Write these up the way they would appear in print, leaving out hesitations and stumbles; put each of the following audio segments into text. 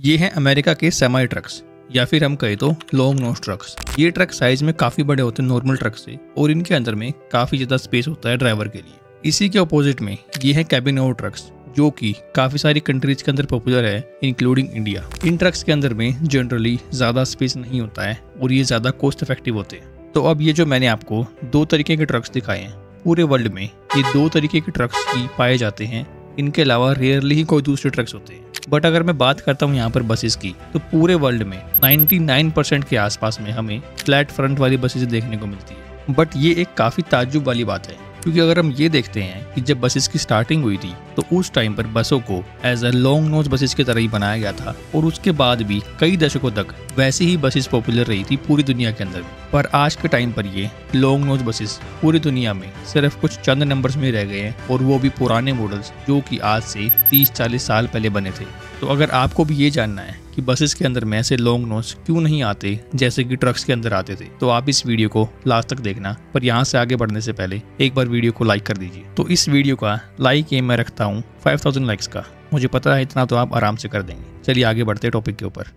ये हैं अमेरिका के सेमी ट्रक्स या फिर हम कहें तो लॉन्ग नोज ट्रक्स। ये ट्रक साइज में काफी बड़े होते हैं नॉर्मल ट्रक से और इनके अंदर में काफी ज्यादा स्पेस होता है ड्राइवर के लिए। इसी के अपोजिट में ये है कैबिन ट्रक्स जो कि काफी सारी कंट्रीज के अंदर पॉपुलर है इंक्लूडिंग इंडिया। इन ट्रक्स के अंदर में जनरली ज्यादा स्पेस नहीं होता है और ये ज्यादा कॉस्ट इफेक्टिव होते हैं। तो अब ये जो मैंने आपको दो तरीके के ट्रक्स दिखाए हैं, पूरे वर्ल्ड में ये दो तरीके के ट्रक्स ही पाए जाते हैं। इनके अलावा रेयरली ही कोई दूसरे ट्रक्स होते हैं। बट अगर मैं बात करता हूँ यहाँ पर बसेस की, तो पूरे वर्ल्ड में 99% के आसपास में हमें फ्लैट फ्रंट वाली बसेस देखने को मिलती है। बट ये एक काफी ताज्जुब वाली बात है, क्योंकि अगर हम ये देखते हैं कि जब बसेस की स्टार्टिंग हुई थी तो उस टाइम पर बसों को as a long nose buses की तरह ही बनाया गया था और उसके बाद भी कई दशकों तक वैसी ही बसेस पॉपुलर रही थी पूरी दुनिया के अंदर। पर आज के टाइम पर ये लॉन्ग नोज बसेस पूरी दुनिया में सिर्फ कुछ चंद नंबर्स में रह गए हैं और वो भी पुराने मॉडल्स जो कि आज से 30-40 साल पहले बने थे। तो अगर आपको भी ये जानना है कि बसेस के अंदर में ऐसे लॉन्ग नोज क्यों नहीं आते जैसे कि ट्रक्स के अंदर आते थे, तो आप इस वीडियो को लास्ट तक देखना। पर यहाँ से आगे बढ़ने से पहले एक बार वीडियो को लाइक कर दीजिए। तो इस वीडियो का लाइक एम मैं रखता हूँ 5000 लाइक्स का। मुझे पता है इतना तो आप आराम से कर देंगे। चलिए आगे बढ़ते हैं टॉपिक के ऊपर।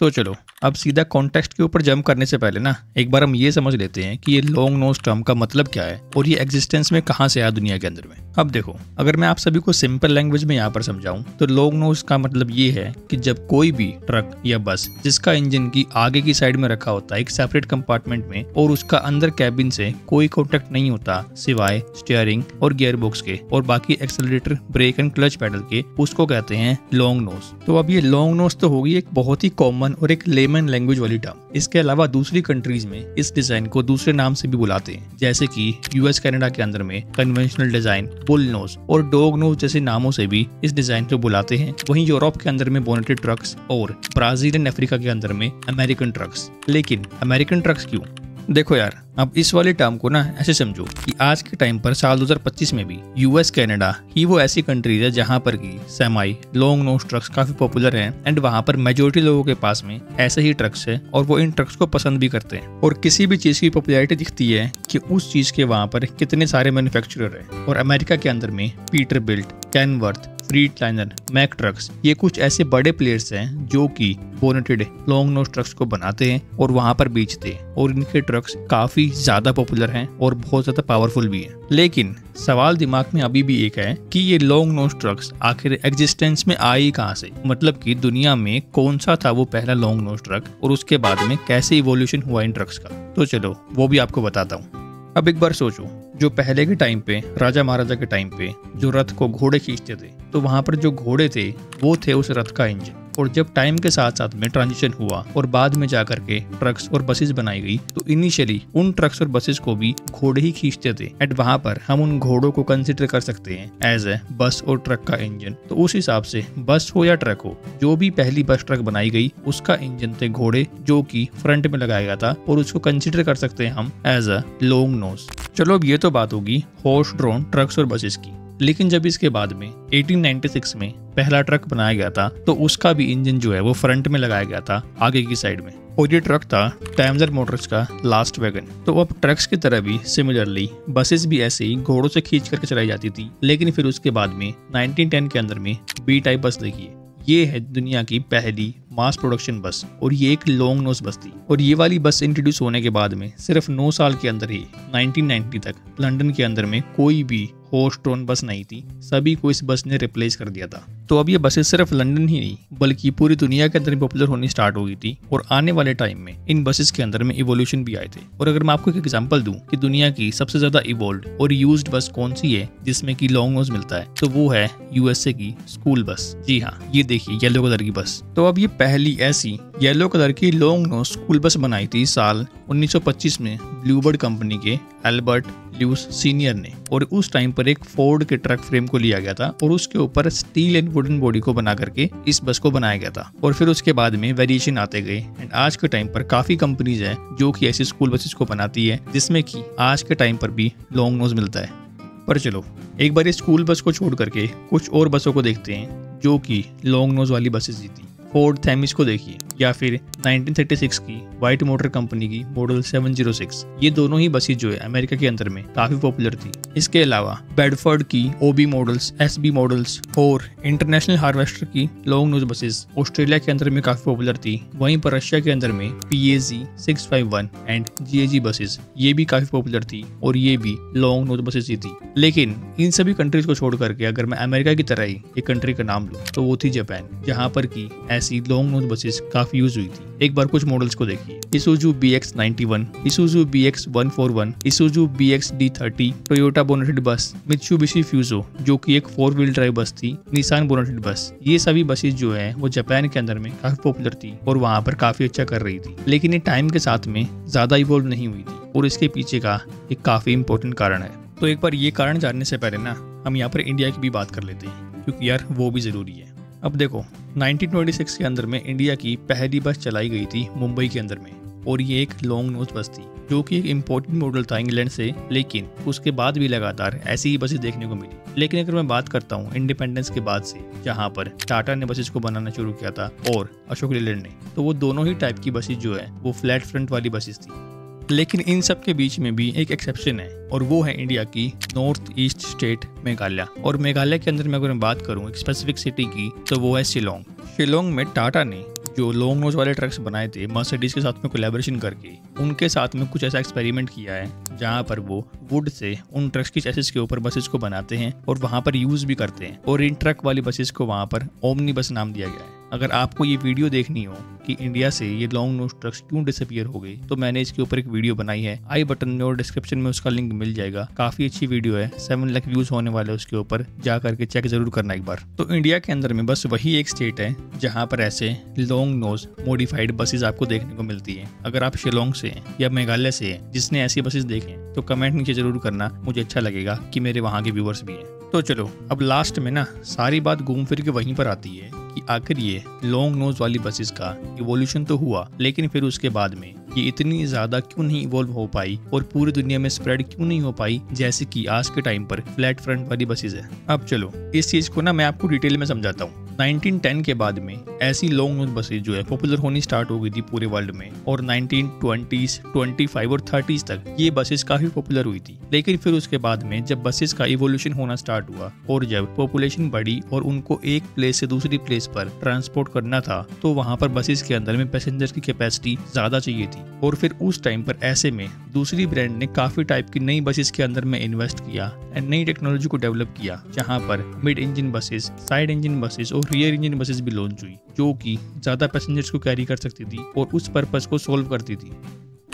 तो चलो अब सीधा कॉन्टेक्स्ट के ऊपर जंप करने से पहले ना एक बार हम ये समझ लेते हैं कि ये लॉन्ग नोज टर्म का मतलब क्या है और ये एग्जिस्टेंस में कहाँ से आया दुनिया के अंदर में। अब देखो, अगर मैं आप सभी को सिंपल लैंग्वेज में यहाँ पर समझाऊं तो लॉन्ग नोज का मतलब ये है कि जब कोई भी ट्रक या बस जिसका इंजन की आगे की साइड में रखा होता है एक सेपरेट कंपार्टमेंट में और उसका अंदर कैबिन से कोई कॉन्टेक्ट नहीं होता सिवाय स्टीयरिंग और गियर बॉक्स के और बाकी accelerator, brake and clutch pedal के, उसको कहते हैं लॉन्ग नोज। तो अब ये लॉन्ग नोज तो होगी एक बहुत ही कॉमन और एक लेमन लैंग्वेज वाली टर्म। इसके अलावा दूसरी कंट्रीज में इस डिजाइन को दूसरे नाम से भी बुलाते हैं, जैसे कि यूएस कनाडा के अंदर में कन्वेंशनल डिजाइन, बुल नोज और डॉग नोज जैसे नामों से भी इस डिजाइन को बुलाते हैं। वहीं यूरोप के अंदर में बोनेटेड ट्रक्स और ब्राजील एंड अफ्रीका के अंदर में अमेरिकन ट्रक्स। लेकिन अमेरिकन ट्रक्स क्यों? देखो यार, अब इस वाले टर्म को ना ऐसे समझो कि आज के टाइम पर साल 2025 में भी यूएस कनाडा ही वो ऐसी कंट्रीज है जहां पर की सेमी लॉन्ग नोज ट्रक्स काफी पॉपुलर हैं एंड वहां पर मेजोरिटी लोगों के पास में ऐसे ही ट्रक्स है और वो इन ट्रक्स को पसंद भी करते हैं। और किसी भी चीज की पॉपुलैरिटी दिखती है कि उस चीज के वहां पर कितने सारे मैन्युफैक्चरर है। और अमेरिका के अंदर में पीटरबिल्ट, कैनवर्थ, फ्रीडलाइनर, मैक ट्रक्स, ये कुछ ऐसे बड़े प्लेयर्स हैं जो कि बोनेटेड लॉन्ग नोज ट्रक्स को बनाते हैं और वहां पर बेचते हैं और इनके ट्रक्स काफी ज्यादा पॉपुलर हैं और बहुत ज्यादा पावरफुल भी हैं। लेकिन सवाल दिमाग में अभी भी एक है कि ये लॉन्ग नोज ट्रक्स आखिर एग्जिस्टेंस में आई कहाँ से? मतलब कि दुनिया में कौन सा था वो पहला लॉन्ग नोज ट्रक और उसके बाद में कैसे इवोल्यूशन हुआ इन ट्रक्स का? तो चलो वो भी आपको बताता हूँ। अब एक बार सोचो, जो पहले के टाइम पे राजा महाराजा के टाइम पे जो रथ को घोड़े खींचते थे, तो वहां पर जो घोड़े थे वो थे उस रथ का इंजन। और जब टाइम के साथ साथ में ट्रांजिशन हुआ और बाद में जाकर के ट्रक्स और बसेस बनाई गई, तो इनिशियली उन ट्रक्स और बसेस को भी घोड़े ही खींचते थे एंड वहां पर हम उन घोड़ों को कंसिडर कर सकते हैं एज ए बस और ट्रक का इंजन। तो उस हिसाब से बस हो या ट्रक हो, जो भी पहली बस ट्रक बनाई गई उसका इंजन थे घोड़े जो कि फ्रंट में लगाया गया था और उसको कंसिडर कर सकते हैं हम एज अ लॉन्ग नोज। चलो अब ये तो बात होगी हॉर्स ड्रॉन ट्रक्स और बसेस की। लेकिन जब इसके बाद में 1896 में पहला ट्रक बनाया गया था तो उसका भी इंजन जो है वो फ्रंट में लगाया गया था आगे की साइड में, और ये ट्रक था डैमलर मोटर्स का लास्ट वैगन। तो अब ट्रक्स की तरह भी सिमिलरली बसेस भी ऐसे ही घोड़ों से खींच करके चलाई जाती थी। लेकिन फिर उसके बाद में 1910 के अंदर में बी टाइप बस देखिए, ये है दुनिया की पहली मास प्रोडक्शन बस और ये एक लॉन्ग नोज बस थी। और ये वाली बस इंट्रोड्यूस होने के बाद में सिर्फ 9 साल के अंदर ही 1990 तक लंदन के अंदर में कोई भी हॉर्स ड्रॉन बस नहीं थी, सभी को इस बस ने रिप्लेस कर दिया था। तो अब ये बसेस सिर्फ लंदन ही नहीं बल्कि पूरी दुनिया के अंदर पॉपुलर होनी स्टार्ट हो गई थी और आने वाले टाइम में इन बसेस के अंदर में इवोल्यूशन भी आए थे। और अगर मैं आपको एक एग्जांपल दूं कि दुनिया की सबसे ज्यादा इवोल्व्ड और यूज्ड बस कौन सी है जिसमें कि लॉन्ग नोज मिलता है, तो वो है यूएसए की स्कूल बस। जी हाँ, ये देखिए येलो कलर की बस। तो अब ये पहली ऐसी येलो कलर की लॉन्ग नोज स्कूल बस बनाई थी साल 1925 में ब्लूबर्ड कंपनी के एल्बर्ट ल्यूस सीनियर ने। और उस टाइम पर एक फोर्ड के ट्रक फ्रेम को लिया गया था और उसके ऊपर स्टील एंड वुडन बॉडी को बना करके इस बस को बनाया गया था। और फिर उसके बाद में वेरिएशन आते गए एंड आज के टाइम पर काफी कंपनीज हैं जो कि ऐसी स्कूल बसेस को बनाती है जिसमें कि आज के टाइम पर भी लॉन्ग नोज मिलता है। पर चलो एक बार स्कूल बस को छोड़ करके कुछ और बसों को देखते हैं जो कि लॉन्ग नोज वाली बसेस थी। फोर्ड थेमिस को देखिए, या फिर 1936 की व्हाइट मोटर कंपनी की मॉडल 706। ये दोनों ही बसेस जो है अमेरिका के अंदर में काफी पॉपुलर थी। इसके अलावा बेडफोर्ड की ओबी मॉडल्स, एसबी मॉडल्स और इंटरनेशनल हार्वेस्टर की लॉन्ग नोज बसेस ऑस्ट्रेलिया के अंदर में काफी पॉपुलर थी। वहीं पर रशिया के अंदर में PAZ 651 एंड GAG बसेस ये भी काफी पॉपुलर थी और ये भी लॉन्ग नोज बसेस ही थी। लेकिन इन सभी कंट्रीज को छोड़ करके अगर मैं अमेरिका की तरह ही एक कंट्री का नाम लूं तो वो थी जापान, जहां पर की ऐसी लॉन्ग नोज बसेस काफी यूज हुई थी। एक बार कुछ मॉडल्स को देखिए, Isuzu BX91, Isuzu BX141, Isuzu BX-D30, Toyota bonneted bus, Mitsubishi Fuso जो कि एक 4 व्हील ड्राइव बस थी, निसान बोनेटेड बस। ये सभी बसेस जो है वो जापान के अंदर में काफी पॉपुलर थी और वहां पर काफी अच्छा कर रही थी। लेकिन ये टाइम के साथ में ज्यादा इवॉल्व नहीं हुई थी और इसके पीछे का एक काफी इंपॉर्टेंट कारण है। तो एक बार ये कारण जानने से पहले ना हम यहाँ पर इंडिया की भी बात कर लेते हैं, क्योंकि यार वो भी जरूरी है। अब देखो 1926 के अंदर में इंडिया की पहली बस चलाई गई थी मुंबई के अंदर में, और ये एक लॉन्ग नोज बस थी जो कि एक इम्पोर्टेंट मॉडल था इंग्लैंड से। लेकिन उसके बाद भी लगातार ऐसी ही बसेस देखने को मिली। लेकिन अगर मैं बात करता हूँ इंडिपेंडेंस के बाद से, जहाँ पर टाटा ने बसेस को बनाना शुरू किया था और अशोक लेलैंड ने, तो वो दोनों ही टाइप की बसेस जो है वो फ्लैट फ्रंट वाली बसेस थी। लेकिन इन सब के बीच में भी एक एक्सेप्शन है और वो है इंडिया की नॉर्थ ईस्ट स्टेट मेघालय। और मेघालय के अंदर में अगर मैं बात करूं एक स्पेसिफिक सिटी की तो वो है शिलोंग। शिलोंग में टाटा ने जो लॉन्ग नोज वाले ट्रक्स बनाए थे मर्सिडीज के साथ में कोलैबोरेशन करके, उनके साथ में कुछ ऐसा एक्सपेरिमेंट किया है जहां पर वो वुड से उन ट्रक्स की चैसिस के ऊपर बसेस को बनाते हैं और वहां पर यूज भी करते हैं। और इन ट्रक वाली बसेस को वहां पर ओमनी बस नाम दिया गया है। अगर आपको ये वीडियो देखनी हो कि इंडिया से ये लॉन्ग नोज ट्रक्स क्यों डिसअपीयर हो गए, तो मैंने इसके ऊपर एक वीडियो बनाई है, आई बटन में और डिस्क्रिप्शन में उसका लिंक मिल जाएगा। काफी अच्छी वीडियो है, 7 लाख व्यूज होने वाले उसके ऊपर, जा करके चेक जरूर करना एक बार। तो इंडिया के अंदर में बस वही एक स्टेट है जहाँ पर ऐसे लॉन्ग नोज मॉडिफाइड बसेस आपको देखने को मिलती है। अगर आप शिलोंग से हैं या मेघालय से हैं जिसने ऐसी बसेस देखे तो कमेंट नीचे जरूर करना, मुझे अच्छा लगेगा कि मेरे वहाँ के व्यूअर्स भी हैं। तो चलो अब लास्ट में ना सारी बात घूम फिर के वहीं पर आती है कि आखिर ये लॉन्ग नोज वाली बसेस का इवोल्यूशन तो हुआ, लेकिन फिर उसके बाद में ये इतनी ज्यादा क्यों नहीं इवॉल्व हो पाई और पूरी दुनिया में स्प्रेड क्यों नहीं हो पाई जैसे कि आज के टाइम पर फ्लैट फ्रंट वाली बसेस है। अब चलो इस चीज को ना मैं आपको डिटेल में समझाता हूँ। 1910 के बाद में ऐसी लॉन्ग नोज बसेस जो है पॉपुलर होनी स्टार्ट हो गई थी पूरे वर्ल्ड में, और 1920s, 25 और 30s तक ये बसेस काफी पॉपुलर हुई थी। लेकिन फिर उसके बाद में जब बसेस का इवोल्यूशन होना स्टार्ट हुआ और जब पॉपुलेशन बढ़ी और उनको एक प्लेस से दूसरी प्लेस पर ट्रांसपोर्ट करना था, तो वहां पर बसेस के अंदर में पैसेंजर की कैपेसिटी ज्यादा चाहिए थी। और फिर उस टाइम पर ऐसे में दूसरी ब्रांड ने काफी टाइप की नई बसेस के अंदर में इन्वेस्ट किया एंड नई टेक्नोलॉजी को डेवलप किया, जहां पर mid engine buses, side engine buses और रियर इंजन बसेस भी लॉन्च हुई, जो कि ज्यादा पैसेंजर्स को कैरी कर सकती थी और उस पर्पस को सोल्व करती थी।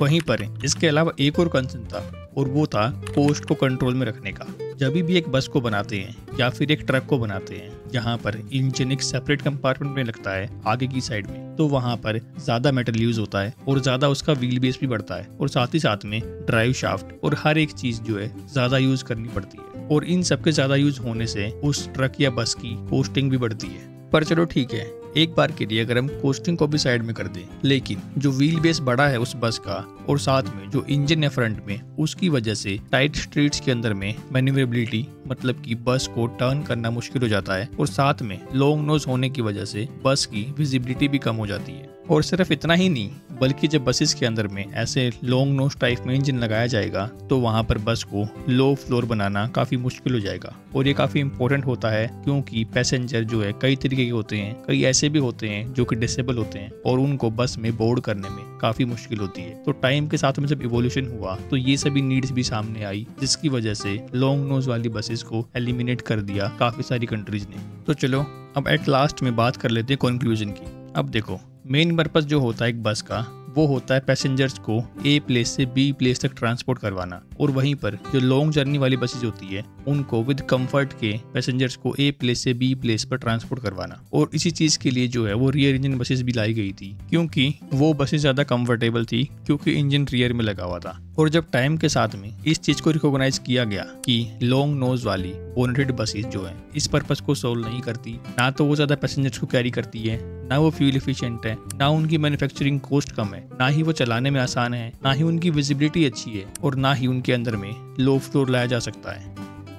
वहीं पर इसके अलावा एक और कंसर्न था और वो था कॉस्ट को कंट्रोल में रखने का। जब भी एक बस को बनाते हैं या फिर एक ट्रक को बनाते हैं जहां पर इंजन एक सेपरेट कंपार्टमेंट में लगता है आगे की साइड में, तो वहां पर ज्यादा मेटल यूज होता है और ज्यादा उसका व्हील बेस भी बढ़ता है और साथ ही साथ में ड्राइव शाफ्ट और हर एक चीज जो है ज्यादा यूज करनी पड़ती है। और इन सबके ज्यादा यूज होने से उस ट्रक या बस की कॉस्टिंग भी बढ़ती है। पर चलो ठीक है, एक बार के लिए अगर हम कॉस्टिंग को भी साइड में कर दें, लेकिन जो व्हील बेस बड़ा है उस बस का और साथ में जो इंजन है फ्रंट में, उसकी वजह से टाइट स्ट्रीट्स के अंदर में मैन्यूवरेबिलिटी, मतलब कि बस को टर्न करना मुश्किल हो जाता है और साथ में लॉन्ग नोज होने की वजह से बस की विजिबिलिटी भी कम हो जाती है। और सिर्फ इतना ही नहीं, बल्कि जब बसेस के अंदर में ऐसे लॉन्ग नोज टाइप में इंजन लगाया जाएगा तो वहां पर बस को लो फ्लोर बनाना काफी मुश्किल हो जाएगा। और ये काफी इंपॉर्टेंट होता है क्योंकि पैसेंजर जो है कई तरीके के होते हैं, कई ऐसे भी होते हैं जो कि डिसेबल होते हैं और उनको बस में बोर्ड करने में काफी मुश्किल होती है। तो टाइम के साथ में जब इवोल्यूशन हुआ तो ये सभी नीड्स भी सामने आई, जिसकी वजह से लॉन्ग नोज वाली बसेस को एलिमिनेट कर दिया काफी सारी कंट्रीज ने। तो चलो अब एट लास्ट में बात कर लेते हैं कंक्लूजन की। अब देखो, मेन पर्पस जो होता है एक बस का वो होता है पैसेंजर्स को ए प्लेस से बी प्लेस तक ट्रांसपोर्ट करवाना, और वहीं पर जो लॉन्ग जर्नी वाली बसेज होती है उनको विद कंफर्ट के पैसेंजर्स को ए प्लेस से बी प्लेस पर ट्रांसपोर्ट करवाना। और इसी चीज के लिए जो है वो रियर इंजन बसेस भी लाई गई थी, क्योंकि वो बसेस ज्यादा कंफर्टेबल थी क्योंकि इंजन रियर में लगा हुआ था। और जब टाइम के साथ में इस चीज को रिकॉग्नाइज किया गया कि लॉन्ग नोज वाली बोनेटेड बसेस जो है इस पर्पस को सोल्व नहीं करती, ना तो वो ज्यादा पैसेंजर्स को कैरी करती है, ना वो फ्यूल एफिशिएंट है, ना उनकी मैन्युफैक्चरिंग कॉस्ट कम है, ना ही वो चलाने में आसान है, ना ही उनकी विजिबिलिटी अच्छी है, और ना ही उनके अंदर में लो फ्लोर लाया जा सकता है।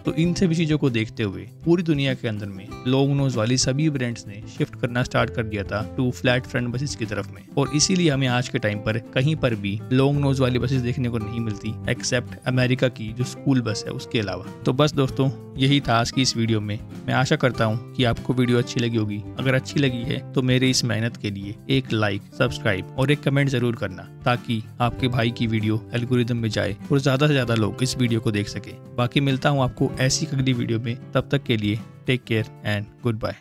तो इन सभी चीजों को देखते हुए पूरी दुनिया के अंदर में लॉन्ग नोज वाली सभी ब्रांड्स ने शिफ्ट करना स्टार्ट कर दिया था टू फ्लैट फ्रंट बसेस की तरफ में। और इसीलिए हमें आज के टाइम पर कहीं पर भी लॉन्ग नोज वाली बसेस देखने को नहीं मिलती, एक्सेप्ट अमेरिका की जो स्कूल बस है उसके अलावा। तो बस दोस्तों, यही था आज की इस वीडियो में। मैं आशा करता हूँ कि आपको वीडियो अच्छी लगी होगी। अगर अच्छी लगी है तो मेरे इस मेहनत के लिए एक लाइक, सब्सक्राइब और एक कमेंट जरूर करना, ताकि आपके भाई की वीडियो एल्गोरिदम में जाए और ज्यादा से ज्यादा लोग इस वीडियो को देख सके। बाकी मिलता हूँ आपको ऐसी अगली वीडियो में, तब तक के लिए take care and good bye.